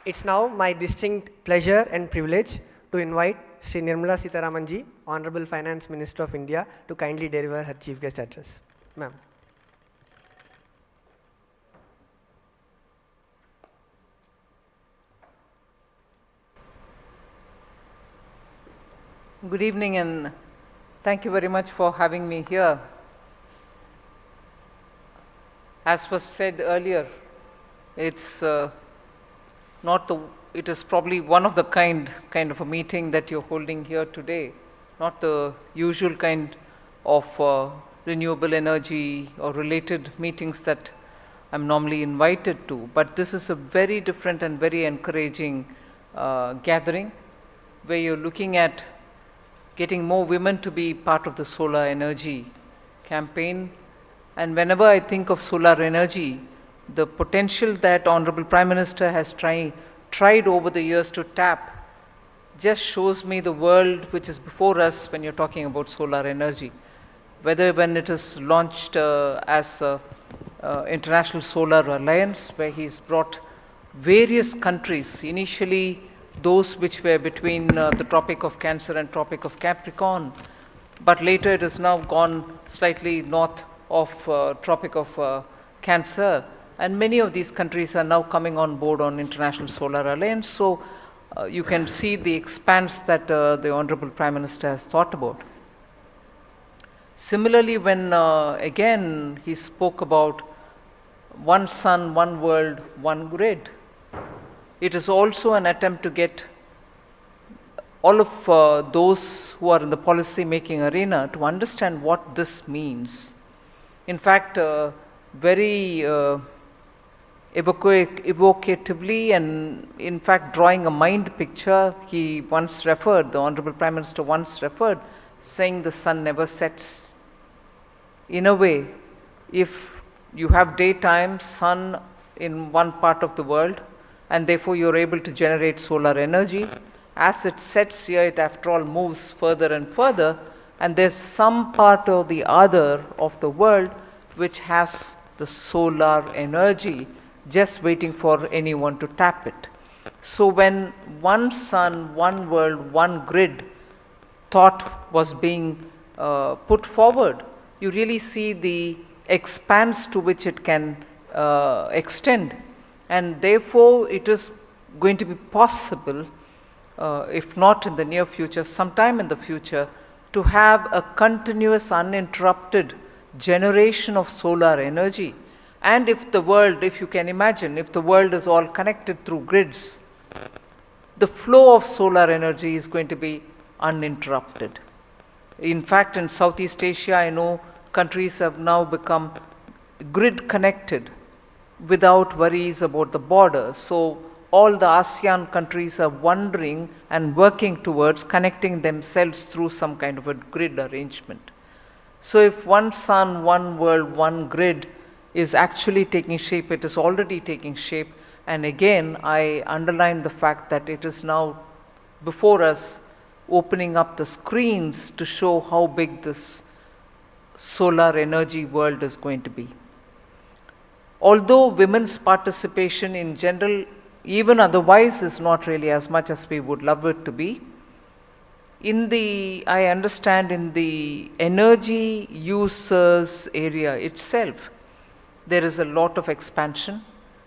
It's now my distinct pleasure and privilege to invite Sri Nirmala Sitharaman ji, Honorable Finance Minister of India, to kindly deliver her Chief Guest address. Ma'am. Good evening, and thank you very much for having me here. As was said earlier, it is probably one of the kind of a meeting that you're holding here today, not the usual kind of renewable energy or related meetings that I'm normally invited to, but this is a very different and very encouraging gathering where you're looking at getting more women to be part of the solar energy campaign. And whenever I think of solar energy, the potential that Honorable Prime Minister has tried over the years to tap just shows me the world which is before us when you're talking about solar energy. Whether when it is launched as International Solar Alliance, where he's brought various countries, initially those which were between the Tropic of Cancer and Tropic of Capricorn, but later it has now gone slightly north of Tropic of Cancer, and many of these countries are now coming on board on International Solar Alliance. So you can see the expanse that the Honorable Prime Minister has thought about. Similarly, when again he spoke about one sun, one world, one grid, it is also an attempt to get all of those who are in the policy making arena to understand what this means. In fact, very evocatively and in fact drawing a mind picture, he once referred, the Honorable Prime Minister once referred, saying the sun never sets. In a way, if you have daytime sun in one part of the world and therefore you are able to generate solar energy, as it sets here, it after all moves further and further, and there's some part or the other of the world which has the solar energy just waiting for anyone to tap it. So when one sun, one world, one grid thought was being put forward, you really see the expanse to which it can extend, and therefore it is going to be possible, if not in the near future, sometime in the future, to have a continuous uninterrupted generation of solar energy. And if the world, if you can imagine, if the world is all connected through grids, the flow of solar energy is going to be uninterrupted. In fact, in Southeast Asia, I know countries have now become grid connected without worries about the border. So all the ASEAN countries are wondering and working towards connecting themselves through some kind of a grid arrangement. So if one sun, one world, one grid is actually taking shape, it is already taking shape. And again, I underline the fact that it is now before us, opening up the screens to show how big this solar energy world is going to be. Although women's participation in general, even otherwise, is not really as much as we would love it to be, I understand in the energy users area itself, there is a lot of expansion,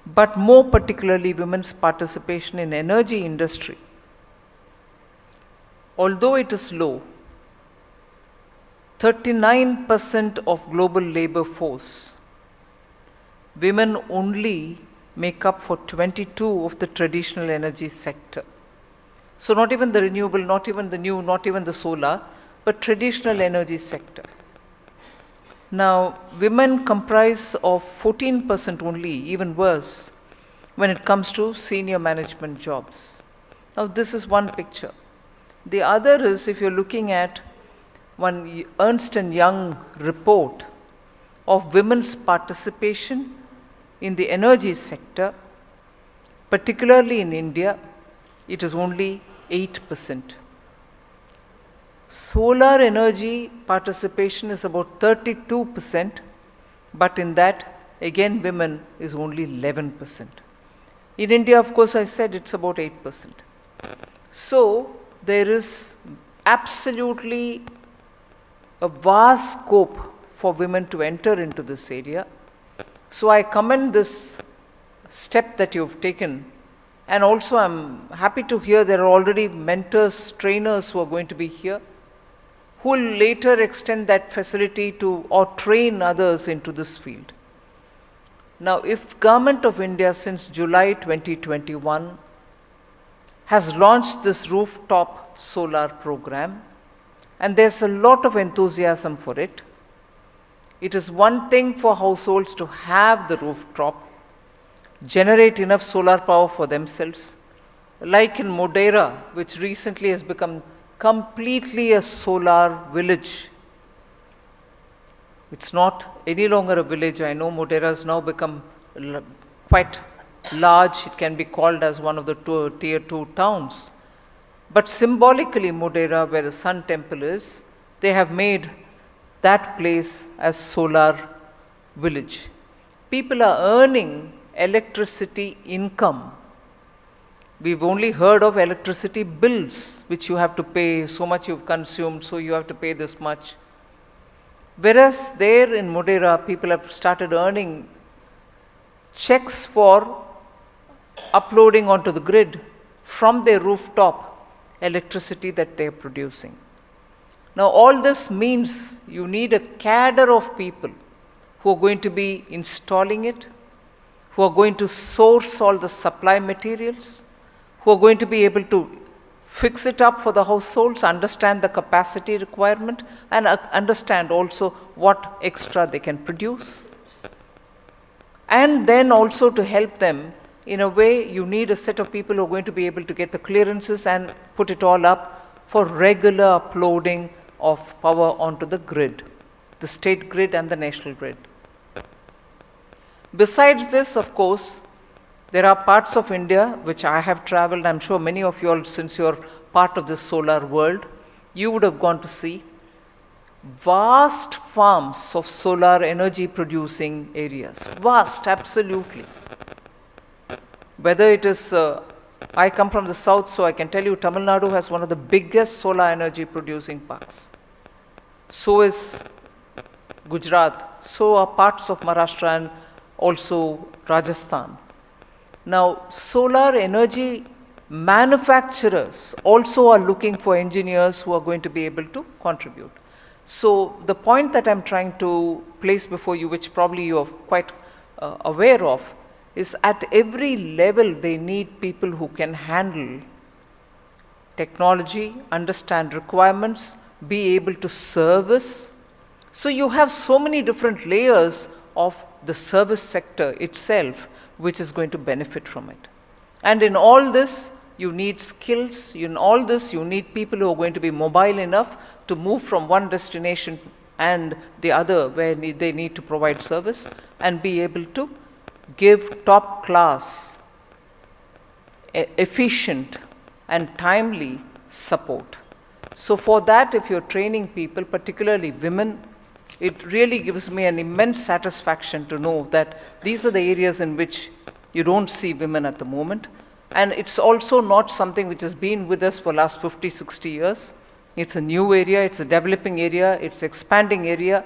but more particularly women's participation in energy industry. Although it is low, 39% of global labor force, women only make up for 22 of the traditional energy sector. So not even the renewable, not even the new, not even the solar, but traditional energy sector. Now, women comprise of 14% only, even worse, when it comes to senior management jobs. Now, this is one picture. The other is, if you're looking at one Ernst & Young report of women's participation in the energy sector, particularly in India, it is only 8%. Solar energy participation is about 32%, but in that, again, women is only 11%. In India, of course, I said it's about 8%. So there is absolutely a vast scope for women to enter into this area. So I commend this step that you've taken, and also I'm happy to hear there are already mentors, trainers who are going to be here, who will later extend that facility to or train others into this field. Now, if Government of India since July 2021 has launched this rooftop solar program, and there's a lot of enthusiasm for it. It is one thing for households to have the rooftop, generate enough solar power for themselves, like in Modera, which recently has become completely a solar village. It's not any longer a village. I know Modera has now become quite large. It can be called as one of the tier 2 towns. But symbolically, Modera, where the Sun Temple is, they have made that place as solar village. People are earning electricity income. We've only heard of electricity bills, which you have to pay, so much you've consumed, so you have to pay this much. Whereas there in Modera, people have started earning checks for uploading onto the grid from their rooftop electricity that they are producing. Now, all this means you need a cadre of people who are going to be installing it, who are going to source all the supply materials, who are going to be able to fix it up for the households, understand the capacity requirement, and understand also what extra they can produce. And then also to help them, in a way, you need a set of people who are going to be able to get the clearances and put it all up for regular uploading of power onto the grid, the state grid and the national grid. Besides this, of course, there are parts of India which I have traveled. I'm sure many of you all, since you're part of this solar world, you would have gone to see vast farms of solar energy producing areas. Vast, absolutely. Whether it is, I come from the south, so I can tell you Tamil Nadu has one of the biggest solar energy producing parks. So is Gujarat. So are parts of Maharashtra and also Rajasthan. Now, solar energy manufacturers also are looking for engineers who are going to be able to contribute. So the point that I'm trying to place before you, which probably you are quite aware of, is at every level they need people who can handle technology, understand requirements, be able to service. So you have so many different layers of the service sector itself which is going to benefit from it. And in all this, you need skills. In all this, you need people who are going to be mobile enough to move from one destination and the other where they need to provide service and be able to give top class, efficient and timely support. So for that, if you're training people, particularly women, it really gives me an immense satisfaction to know that these are the areas in which you don't see women at the moment. And it's also not something which has been with us for the last 50, 60 years. It's a new area, it's a developing area, it's an expanding area.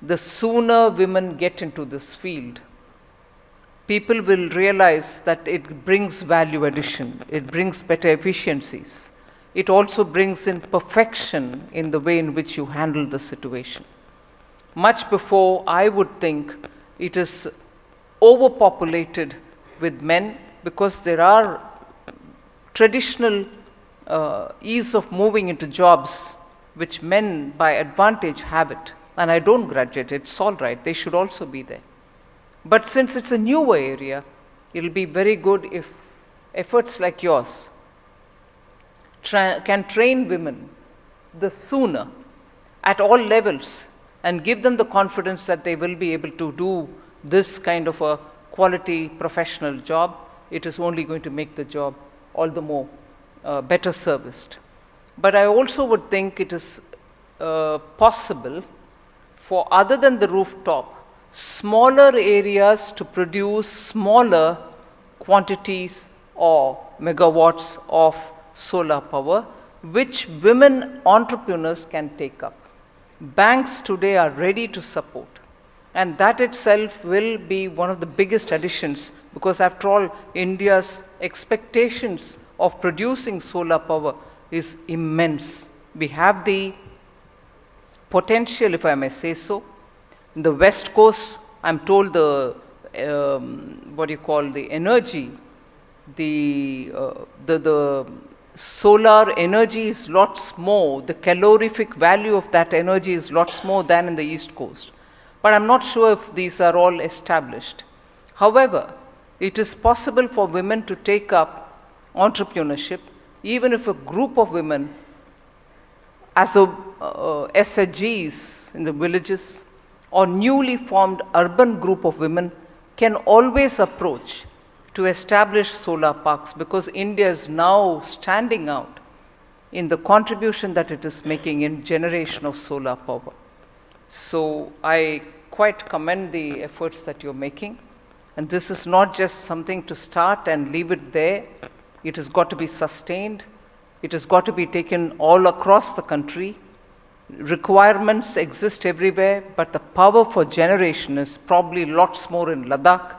The sooner women get into this field, people will realize that it brings value addition, it brings better efficiencies. It also brings in perfection in the way in which you handle the situation. Much before, I would think it is overpopulated with men, because there are traditional ease of moving into jobs which men by advantage have it. And I don't grudge it, it's all right, they should also be there. But since it's a newer area, it'll be very good if efforts like yours can train women the sooner at all levels and give them the confidence that they will be able to do this kind of a quality professional job. It is only going to make the job all the more better serviced. But I also would think it is possible for, other than the rooftop, smaller areas to produce smaller quantities or megawatts of solar power, which women entrepreneurs can take up. Banks today are ready to support, and that itself will be one of the biggest additions, because after all, India's expectations of producing solar power is immense. We have the potential, if I may say so. In the West Coast, I'm told the the energy, the solar energy is lots more, the calorific value of that energy is lots more than in the East Coast. But I'm not sure if these are all established. However, it is possible for women to take up entrepreneurship, even if a group of women, as the SHGs in the villages or newly formed urban group of women, can always approach to establish solar parks, because India is now standing out in the contribution that it is making in generation of solar power. So I quite commend the efforts that you're making, and this is not just something to start and leave it there. It has got to be sustained. It has got to be taken all across the country. Requirements exist everywhere, but the power for generation is probably lots more in Ladakh,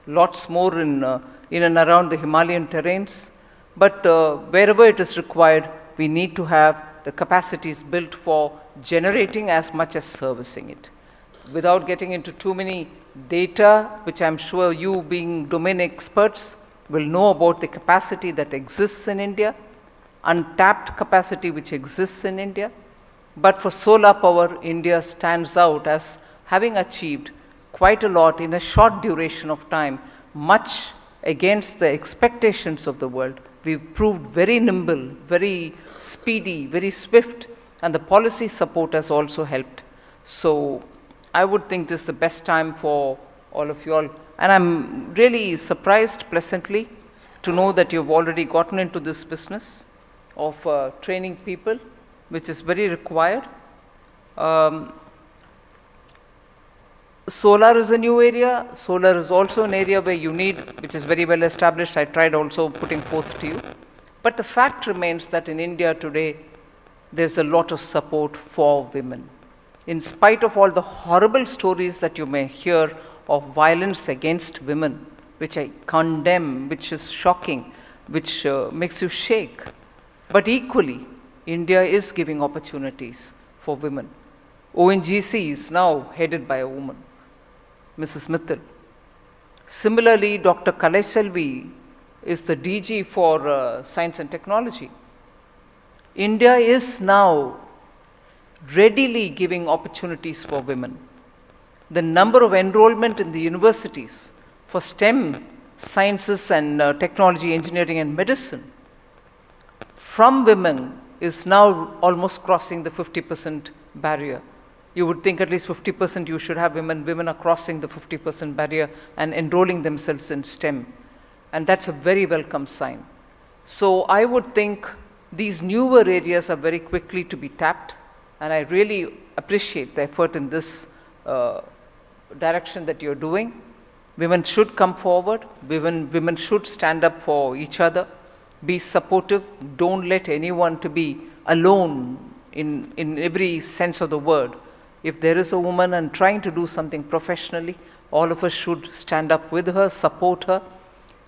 lots more in and around the Himalayan terrains. But wherever it is required, we need to have the capacities built for generating as much as servicing it. Without getting into too many data, which I'm sure you, being domain experts, will know about the capacity that exists in India, untapped capacity which exists in India. But for solar power, India stands out as having achieved quite a lot in a short duration of time, much against the expectations of the world. We've proved very nimble, very speedy, very swift, and the policy support has also helped. So I would think this is the best time for all of you all. And I'm really surprised pleasantly to know that you've already gotten into this business of training people, which is very required. Solar is a new area. Solar is also an area where you need, which is very well established. I tried also putting forth to you. But the fact remains that in India today, there's a lot of support for women. In spite of all the horrible stories that you may hear of violence against women, which I condemn, which is shocking, which makes you shake. But equally, India is giving opportunities for women. ONGC is now headed by a woman, Mrs. Mittal. Similarly, Dr. Kalaiselvi is the DG for Science and Technology. India is now readily giving opportunities for women. The number of enrollment in the universities for STEM, sciences and technology, engineering and medicine from women is now almost crossing the 50% barrier. You would think at least 50% you should have women. Women are crossing the 50% barrier and enrolling themselves in STEM. And that's a very welcome sign. So I would think these newer areas are very quickly to be tapped. And I really appreciate the effort in this direction that you're doing. Women should come forward. Women should stand up for each other. Be supportive. Don't let anyone to be alone in every sense of the word. If there is a woman and trying to do something professionally, all of us should stand up with her, support her,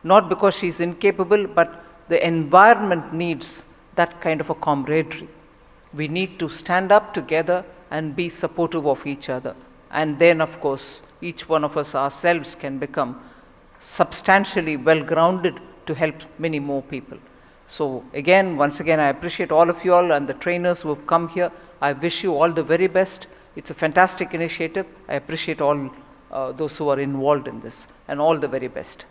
not because she's incapable, but the environment needs that kind of a camaraderie. We need to stand up together and be supportive of each other. And then, of course, each one of us ourselves can become substantially well-grounded to help many more people. So again, once again, I appreciate all of you all and the trainers who have come here. I wish you all the very best. It's a fantastic initiative. I appreciate all those who are involved in this, and all the very best.